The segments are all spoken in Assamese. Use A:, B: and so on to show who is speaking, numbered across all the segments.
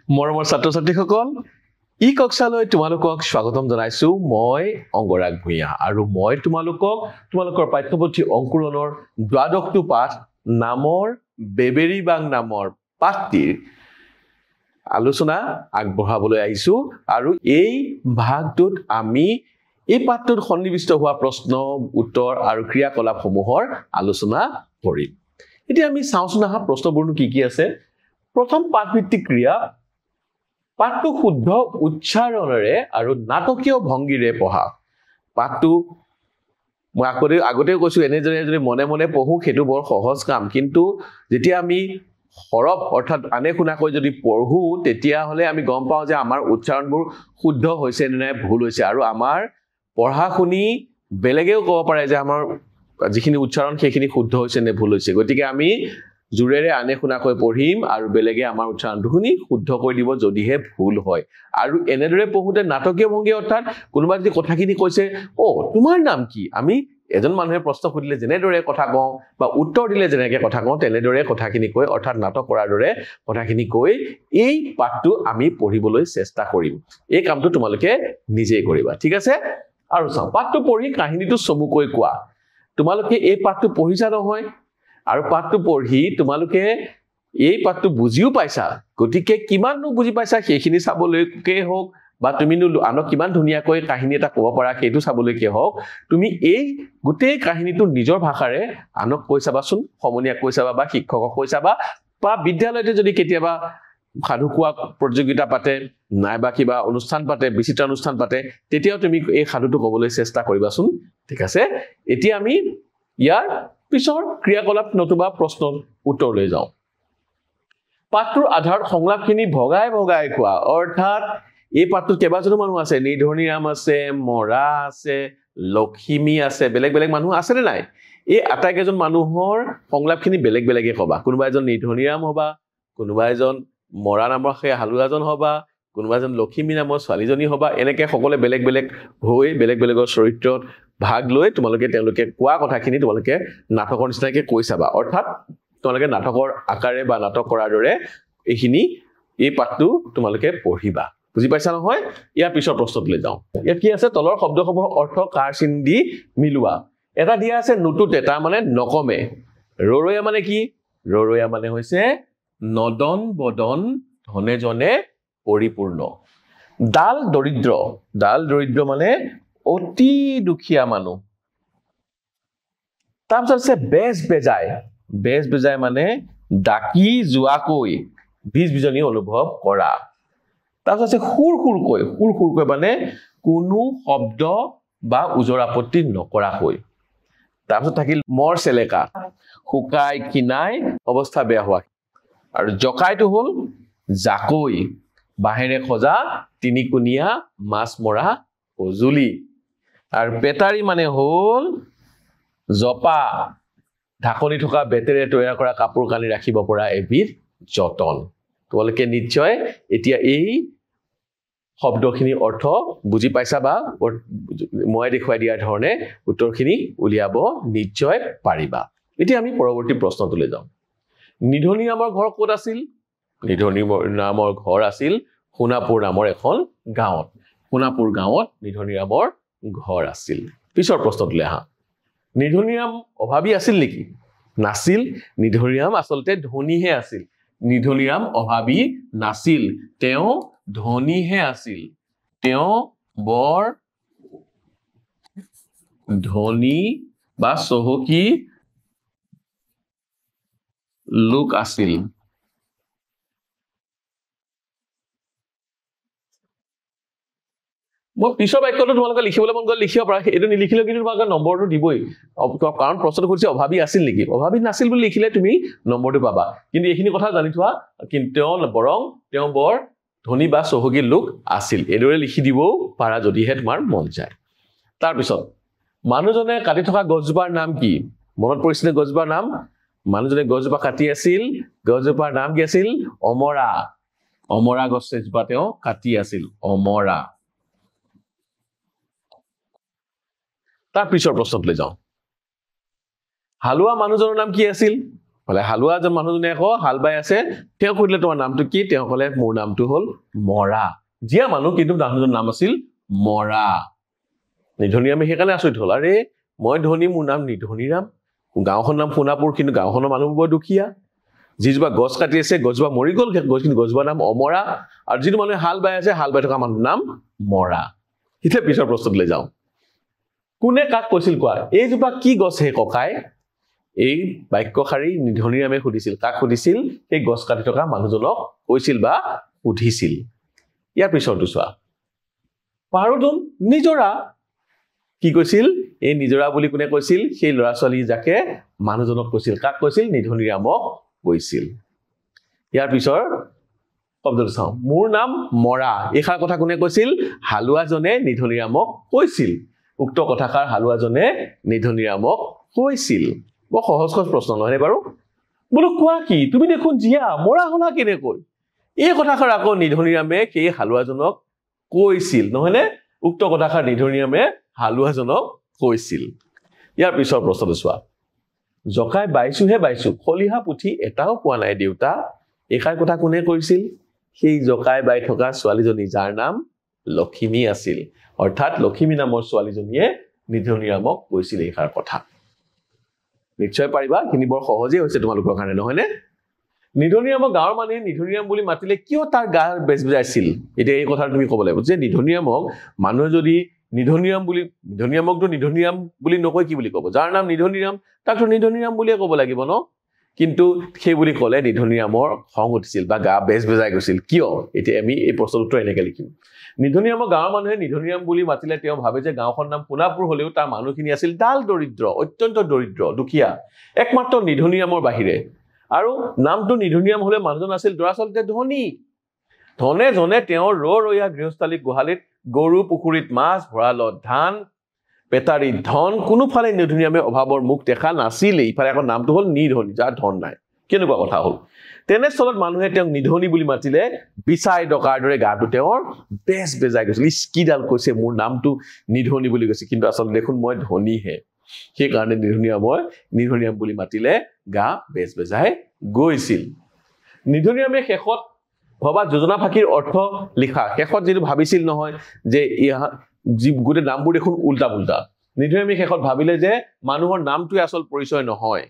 A: মৰমৰ ছাত্ৰ-ছাত্ৰীসকল ই কক্ষালৈ তোমালোকক স্বাগতম জনাইছো মই অংগৰাগ ভূঞা আৰু মই তোমালোকৰ পাঠ্যপুথি অংকুৰণৰ দ্বাদশটো পাঠ নামৰ বেবেৰী বাং নামৰ পাঠটিৰ আলোচনা আগবঢ়াবলৈ আহিছো আৰু এই ভাগটোত আমি এই পাঠটোত সন্নিবিষ্ট হোৱা প্ৰশ্ন উত্তৰ আৰু ক্ৰিয়াকলাপসমূহৰ আলোচনা কৰিম এতিয়া আমি চাওঁচোন আহা প্ৰশ্নবোৰনো কি আছে প্ৰথম পাঠভিত্তিক ক্ৰিয়া পাঠটো শুদ্ধ উচ্চাৰণেৰে আৰু নাটকীয় ভংগীৰে পঢ়া পাঠটো মই আগতে কৈছো এনেদৰে যদি মনে মনে পঢ়ো সেইটো বৰ সহজ কাম কিন্তু যেতিয়া আমি হৰফ অৰ্থাৎ আনে শুনাকৈ যদি পঢ়ো তেতিয়া হলে আমি গম পাওঁ যে আমাৰ উচ্চাৰণবোৰ শুদ্ধ হৈছে নে ভুল হৈছে আৰু আমাৰ পঢ়া শুনি বেলেগেও ক'ব পাৰে যে আমাৰ যিখিনি উচ্চাৰণ সেইখিনি শুদ্ধ হৈছে নে ভুল হৈছে গতিকে আমি জুৰেৰে আনে শুনাকৈ পঢ়িম আৰু বেলেগে আমাৰ উচ্চাৰণটো শুনি শুদ্ধ কৰি দিব যদিহে ভুল হয় আৰু এনেদৰে পঢ়োতে নাটকীয় ভংগী অৰ্থাৎ কোনোবা যদি কথাখিনি কৈছে ও তোমাৰ নাম কি আমি এজন মানুহে প্ৰশ্ন সুধিলে যেনেদৰে কথা কওঁ বা উত্তৰ দিলে যেনেকৈ কথা কওঁ তেনেদৰে কথাখিনি কৈ অৰ্থাৎ নাটক কৰাৰ দৰে কথাখিনি কৈ এই পাঠটো আমি পঢ়িবলৈ চেষ্টা কৰিম এই কামটো তোমালোকে নিজেই কৰিবা ঠিক আছে আৰু চাও পাঠটো পঢ়ি কাহিনীটো চমুকৈ কোৱা তোমালোকে এই পাঠটো পঢ়িছা নহয় আৰু পাঠটো পঢ়ি তোমালোকে এই পাঠটো বুজিও পাইছা গতিকে কিমাননো বুজি পাইছা সেইখিনি চাবলৈকে হোক বা তুমিনো আনক কিমান ধুনীয়াকৈ কাহিনী এটা ক'ব পাৰা সেইটো চাবলৈকে হোক তুমি এই গোটেই কাহিনীটো নিজৰ ভাষাৰে আনক কৈ চাবাচোন সমনীয়াক কৈ চাবা বা শিক্ষকক কৈ চাবা বা বিদ্যালয়তে যদি কেতিয়াবা সাধু কোৱা প্ৰতিযোগিতা পাতে নাইবা কিবা অনুষ্ঠান পাতে বিচিত্ৰ অনুষ্ঠান পাতে তেতিয়াও তুমি এই সাধুটো ক'বলৈ চেষ্টা কৰিবাচোন ঠিক আছে এতিয়া আমি ইয়াৰ পিছৰ ক্ৰিয়াকলাপ নতুবা প্ৰশ্নৰ উত্তৰ লৈ যাওঁ পাঠটোৰ আধাৰত সংলাপখিনি ভগাই ভগাই কোৱা অৰ্থাৎ এই পাঠটোত কেইবাজনো মানুহ আছে নিধনীৰাম আছে মৰা আছে লক্ষ্মী আছে বেলেগ বেলেগ মানুহ আছে নে নাই এই আটাইকেইজন মানুহৰ সংলাপখিনি বেলেগ বেলেগে ক'বা কোনোবা এজন নিধনীৰাম হবা কোনোবা এজন মৰা নামৰ সেই হালুৱাজন হবা কোনোবা এজন লক্ষ্মী নামৰ ছোৱালীজনী হবা এনেকে সকলে বেলেগ বেলেগ হৈ বেলেগ বেলেগৰ চৰিত্ৰত ভাগ লৈ তোমালোকে তেওঁলোকে কোৱা কথাখিনি তোমালোকে নাটকৰ নিচিনাকৈ কৈ চাবা অৰ্থাৎ তোমালোকে নাটকৰ আকাৰে বা নাটক কৰাৰ দৰে এইখিনি এই পাঠটো তোমালোকে পঢ়িবা বুজি পাইছা নহয় ইয়াৰ পিছৰ প্ৰশ্নটোলৈ যাওঁ ইয়াত কি আছে তলৰ শব্দসমূহৰ অৰ্থ কাৰ চিন দি মিলোৱা এটা দিয়া আছে নুটুতে তাৰ মানে নকমে ৰৰৈয়া মানে কি ৰৰৈয়া মানে হৈছে নদন বদন ধনে জনে পৰিপূৰ্ণ ডাল দৰিদ্ৰ মানে অতি দুখীয়া মানুহ তাৰপিছত আছে বেজ বেজাই মানে ডাকি যোৱাকৈ বীজ বিজনী অনুভৱ কৰা তাৰপিছত আছে সুৰকৈ মানে কোনো শব্দ বা উজৰ আপত্তি নকৰাকৈ তাৰপিছত থাকিল মৰ চেলেকা শুকাই কিনাই অৱস্থা বেয়া হোৱা আৰু জকাইটো হ'ল জাকৈ বাঁহেৰে সজা তিনিকুণীয়া মাছ মৰা সঁজুলি আৰু পেটাৰী মানে হ'ল জপা ঢাকনি থকা বেতেৰে তৈয়াৰ কৰা কাপোৰ কানি ৰাখিব পৰা এবিধ যতন তোমালোকে নিশ্চয় এতিয়া এই শব্দখিনিৰ অৰ্থ বুজি পাইছা বা মই দেখুৱাই দিয়াৰ ধৰণে উত্তৰখিনি উলিয়াব নিশ্চয় পাৰিবা এতিয়া আমি পৰৱৰ্তী প্ৰশ্নটোলৈ যাওঁ নিধনী নামৰ ঘৰ ক'ত আছিল নিধনী নামৰ ঘৰ আছিল সোণাপুৰ নামৰ এখন গাঁৱত সোণাপুৰ গাঁৱত নিধনী নামৰ ঘৰ আছিল পিছৰ প্ৰশ্নটোলৈ আহা নিধনীৰাম অভাৱী আছিল নেকি নাছিল নিধনীৰাম আচলতে ধনীহে আছিল নিধনীৰাম অভাৱী নাছিল তেওঁ ধনীহে আছিল তেওঁ বৰ ধনী বা চহকী লোক আছিল মই পিছৰ বাক্যটো তোমালোকে লিখিবলৈ মন গ'লে লিখিব পাৰা এইটো নিলিখিলেও কিন্তু তোমালোকে নম্বৰটো দিবই কাৰণ প্ৰশ্নটো সুধিছে অভাৱী আছিল নেকি অভাৱী নাছিল বুলি লিখিলে তুমি নম্বৰটো পাবা কিন্তু এইখিনি কথা জানি থোৱা কিন্তু তেওঁ বৰ ধনী বা চহকী লোক আছিল এইদৰে লিখি দিবও পাৰা যদিহে তোমাৰ মন যায় তাৰপিছত মানুহজনে কাটি থকা গছজোপাৰ নাম কি মনত পৰিছিলে গছজোপাৰ নাম মানুহজনে গছজোপা কাটি আছিল গছজোপাৰ নাম কি আছিল অমৰা গছজোপা তেওঁ কাটি আছিল অমৰা তাৰ পিছৰ প্ৰশ্নটোলৈ যাওঁ হালুৱা মানুহজনৰ নাম কি আছিল বলে হালুৱা এজন মানুহজনে আকৌ হাল বাই আছে তেওঁ কইলে তোমাৰ নামটো কি তেওঁ কলে মোৰ নামটো হল মৰা জিয়া মানুহ কিন্তু মানুহজনৰ নাম আছিল মৰা নিধনিৰামে হেকানে আচৰিত হল আৰে মই ধনী মোৰ নাম নিধনিৰাম গাঁওখনৰ নাম সোণাপুৰ কিন্তু গাঁওখনৰ মানুহবোৰ দুখিয়া যিজোপা গছ কাটি আছে গছজোপা মৰি গল কিন্তু গছজোপা নাম অমৰা আৰু যিটো মানুহে হাল বাই আছে হাল বাই থকা মানুহৰ নাম মৰা ইতে পিছৰ প্ৰশ্নলৈ যাওঁ কোনে কাক কৈছিল কোৱা এইজোপা কি গছ হে ককাই এই বাক্যশাৰী নিধনিৰামে সুধিছিল কাক সুধিছিল এই গছ কাটি থকা মানুহজনক কৈছিল বা সুধিছিল ইয়াৰ পিছৰটো চোৱা পাৰুদন নিজৰা কি কৈছিল এই নিজৰা বুলি কোনে কৈছিল সেই ল'ৰা ছোৱালী যাকে মানুহজনক কৈছিল কাক কৈছিল নিধনিৰামক কৈছিল ইয়াৰ পিছৰ শব্দটো চাওঁ মোৰ নাম মৰা এইখাৰ কথা কোনে কৈছিল হালুৱাজনে নিধনিৰামক কৈছিল উক্ত কথাষাৰ হালুৱাজনে নিধনিৰামক কৈছিল বৰ সহজ প্ৰশ্ন নহয় বাৰু বোলো কোৱা কি তুমি দেখোন জিয়া মৰা হলা কেনেকৈ এই কথাষাৰ আকৌ নিধনিৰামে সেই হালুৱাজনক কৈছিল নহয়নে উক্ত কথাষাৰ নিধনিৰামে হালুৱাজনক কৈছিল ইয়াৰ পিছৰ প্ৰশ্নটো চোৱা জকাই বাইছোহে বাইছো খলিহা পুথি এটাও পোৱা নাই দেউতা এইখাৰ কথা কোনে কৈছিল সেই জকাই বাই থকা ছোৱালীজনী যাৰ নাম লক্ষ্মী আছিল অৰ্থাৎ লক্ষ্মী নামৰ ছোৱালীজনীয়ে নিধনিৰামক কৈছিল এইখাৰ কথা নিশ্চয় পাৰিবা কিন্তু বৰ সহজে হৈছে তোমালোকৰ কাৰণে নহয়নে নিধনিৰামক গাঁৱৰ মানুহে নিধনিৰাম বুলি মাতিলে কিয় তাৰ গা বেজ বেজাইছিল এতিয়া এই কথা তুমি ক'ব লাগিব যে নিধনিৰামক মানুহে যদি নিধনিৰামকটো নিধনিৰাম বুলি নকয় কি বুলি ক'ব যাৰ নাম নিধনিৰাম তাকতো নিধনিৰাম বুলিয়ে ক'ব লাগিব ন কিন্তু সেই বুলি ক'লে নিধনিৰামৰ খং উঠিছিল বা গা বেজ বেজাই গৈছিল কিয় এতিয়া আমি এই প্ৰশ্নৰ উত্তৰ এনেকৈ লিখিম নিধনিৰামক গাঁৱৰ মানুহে নিধনিৰাম বুলি মাতিলে তেওঁ ভাবে যে গাঁওখনৰ নাম সোণাপুৰ হলেও তাৰ মানুহখিনি আছিল ডাল দৰিদ্ৰ অত্যন্ত দৰিদ্ৰ দুখীয়া একমাত্ৰ নিধনিৰামৰ বাহিৰে আৰু নামটো নিধনিৰাম হলে মানুহজন আছিল দৰাচলতে ধনী ধনে জনে তেওঁৰ ৰৈয়া গৃহস্থালী গোহালিত গৰু পুখুৰীত মাছ ভঁৰালত ধান পেটাৰী ধন কোনোফালে নিধনিৰামে অভাৱৰ মুখ দেখা নাছিল ইফালে আকৌ নামটো হল নিধনী যাৰ ধন নাই কেনেকুৱা কথা হল তেনেস্থলত মানুহে তেওঁক নিধনী বুলি মাতিলে বিচাই ডকাৰ দৰে গাটো তেওঁৰ বেজ বেজাই গৈছিল স্কিডাল কৈছে মোৰ নামটো নিধনী বুলি কৈছে কিন্তু আচলতে দেখোন মই ধনীহে সেইকাৰণে নিধনিৰাম বুলি মাতিলে গা বেজ বেজাই গৈছিল নিধনিৰামে শেষত ভবা যোজনা ফাঁকিৰ অৰ্থ লিখা শেষত যিটো ভাবিছিল নহয় যে গোটেই নামবোৰ দেখোন উল্টা পুল্টা নিধনিৰামে শেষত ভাবিলে যে মানুহৰ নামটোৱে আচল পৰিচয় নহয়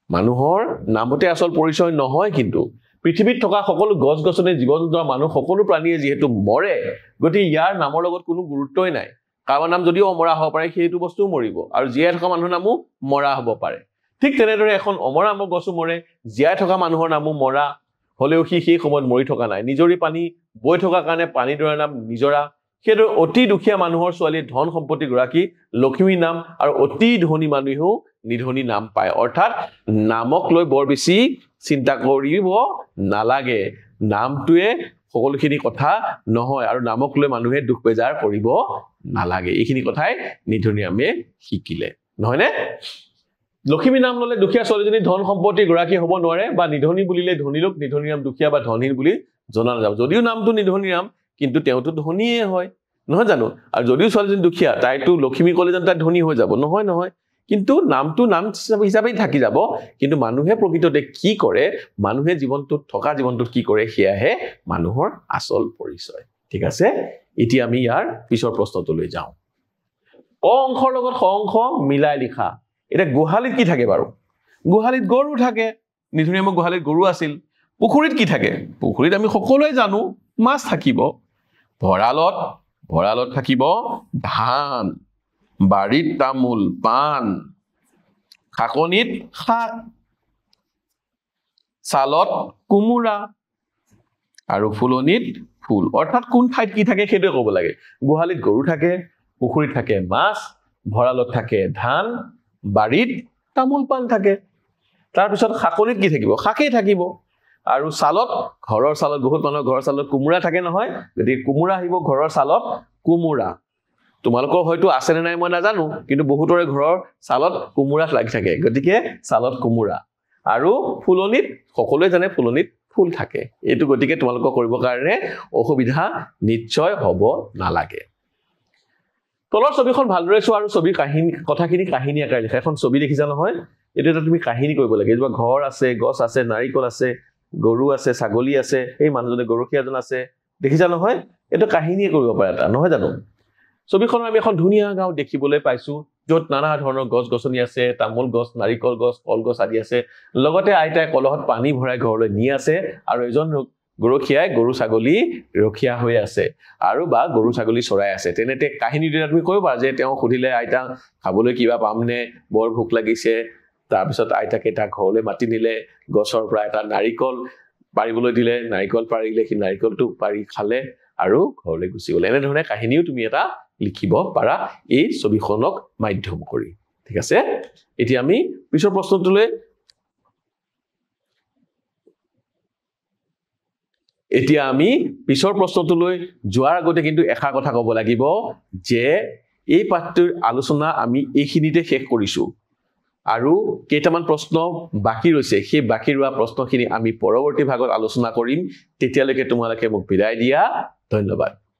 A: মানুহৰ নামতে আচল পৰিচয় নহয় কিন্তু পৃথিৱীত থকা সকলো গছ গছনি জীৱ জন্তু মানুহ সকলো প্ৰাণীয়ে যিহেতু মৰে গতিকে ইয়াৰ নামৰ লগত কোনো গুৰুত্বই নাই কাৰোবাৰ নাম যদিও অমৰা হ'ব পাৰে সেইটো বস্তুও মৰিব আৰু জীয়াই থকা মানুহৰ নামো মৰা হ'ব পাৰে ঠিক তেনেদৰে এখন অমৰা আমৰ গছো মৰে জীয়াই থকা মানুহৰ নামো মৰা হলেও সেই সময়ত মৰি থকা নাই নিজৰি পানী বৈ থকা কাৰণে পানীডৰাৰ নাম নিজৰা সেইদৰে অতি দুখীয়া মানুহৰ ছোৱালীয়ে ধন সম্পত্তি গৰাকী লক্ষ্মী নাম আৰু অতি ধনী মানুহেও নিধনী নাম পায় অৰ্থাৎ নামক লৈ বৰ বেছি চিন্তা কৰিব নালাগে নামটোৱে সকলোখিনি কথা নহয় আৰু নামক লৈ মানুহে দুখ বেজাৰ কৰিব নালাগে এইখিনি কথাই নিধনিৰামে শিকিলে নহয়নে লক্ষ্মী নাম ললে দুখীয়া ছোৱালীজনী ধন সম্পত্তি গৰাকী হ'ব নোৱাৰে বা নিধনী বুলিলে ধনী লোক নিধনিৰাম দুখীয়া বা ধনীৰ বুলি জনা নাযাব যদিও নামটো নিধনিৰাম কিন্তু তেওঁতো ধনীয়ে হয় নহয় জানো আৰু যদিও ছোৱালীজনী দুখীয়া তাইতো লক্ষ্মী ক'লে জানো তাই ধনী হৈ যাব নহয় কিন্তু নামটো নাম হিচাপেই থাকি যাব কিন্তু মানুহে প্ৰকৃততে কি কৰে মানুহে জীৱনটোত কি কৰে সেয়াহে মানুহৰ আচল পৰিচয় ঠিক আছে এতিয়া আমি ইয়াৰ পিছৰ প্ৰশ্নটোলৈ যাওঁ ক অংশৰ লগত খ অংশ মিলাই লিখা এটা গোহালিত কি থাকে বাৰু গোহালিত গৰু থাকে নিধনিৰামৰ গোহালিত গৰু আছিল পুখুৰীত কি থাকে পুখুৰীত আমি সকলোৱে জানো মাছ থাকিব ভঁৰালত থাকিব ধান বাৰীত তামোল পাণ শাকনিত শাক চালত কোমোৰা আৰু ফুলনিত ফুল অৰ্থাৎ কোন ঠাইত কি থাকে সেইটোৱে ক'ব লাগে গোহালিত গৰু থাকে পুখুৰীত থাকে মাছ ভঁৰালত থাকে ধান বাৰীত তামোল পাণ থাকে তাৰপিছত শাকনিত কি থাকিব শাকেই থাকিব আৰু চালত ঘৰৰ চালত বহুত মানুহৰ ঘৰৰ চালত কোমোৰা থাকে নহয় গতিকে কোমোৰা আহিব ঘৰৰ চালত কোমোৰা তোমালোকৰ হয়তো আছে নে নাই মই নাজানো কিন্তু বহুতৰে ঘৰৰ চালত কোমোৰা লাগি থাকে গতিকে চালত কোমোৰা আৰু ফুলনিত সকলোৱে জানে ফুলনিত ফুল থাকে এইটো গতিকে তোমালোকৰ কৰিব কাৰণে অসুবিধা নিশ্চয় হ'ব নালাগে তলৰ ছবিখন ভালদৰে চোৱা আৰু ছবিৰ কথাখিনি কাহিনী আকাৰে লিখা এখন ছবি দেখিছা নহয় এইটো এটা তুমি কাহিনী কৰিব লাগে যেবা ঘৰ আছে গছ আছে নাৰিকল আছে গৰু আছে ছাগলী আছে এই মানুহজনে গৰুখীয়াজন আছে দেখিছা নহয় এটা কাহিনীয়ে কৰিব পাৰে এটা নহয় জানো ছবিখনত আমি এখন ধুনীয়া গাঁও দেখিবলৈ পাইছো য'ত নানা ধৰণৰ গছ গছনি আছে তামোল গছ নাৰিকল গছ কল গছ আদি আছে লগতে আইতাই কলহত পানী ভৰাই ঘৰলৈ নি আছে আৰু এজন গৰুখীয়াই গৰু ছাগলী ৰখিয়া হৈ আছে আৰু বা গৰু ছাগলী চৰাই আছে তেনেতে কাহিনীটো তুমি কৈ পাৰা যে তেওঁ খুদিলে আইতা খাবলৈ কিবা পামনে বৰ ভোক লাগিছে তাৰ পিছত আইতাকে তা ঘৰলৈ মাতি নিলে গছৰ পৰা এটা নাৰিকল পাৰিবলৈ দিলে নাৰিকল পাৰিলে কি নাৰিকলটো পাৰি খালে আৰু ঘৰলৈ গুচি গ'ল এনে ধৰণে কাহিনীও তুমি এটা লিখিব পাৰা এই ছবিখনক মাধ্যম কৰি ঠিক আছে এতিয়া আমি পিছৰ প্ৰশ্নটোলৈ যোৱাৰ আগতে কিন্তু এষাৰ কথা ক'ব লাগিব যে এই পাঠটোৰ আলোচনা আমি এইখিনিতে শেষ কৰিছো আৰু কেইটামান প্ৰশ্ন বাকি ৰৈছে সেই বাকি ৰোৱা প্ৰশ্নখিনি আমি পৰৱৰ্তী ভাগত আলোচনা কৰিম তেতিয়ালৈকে তোমালোকে মোক বিদায় দিয়া ধন্যবাদ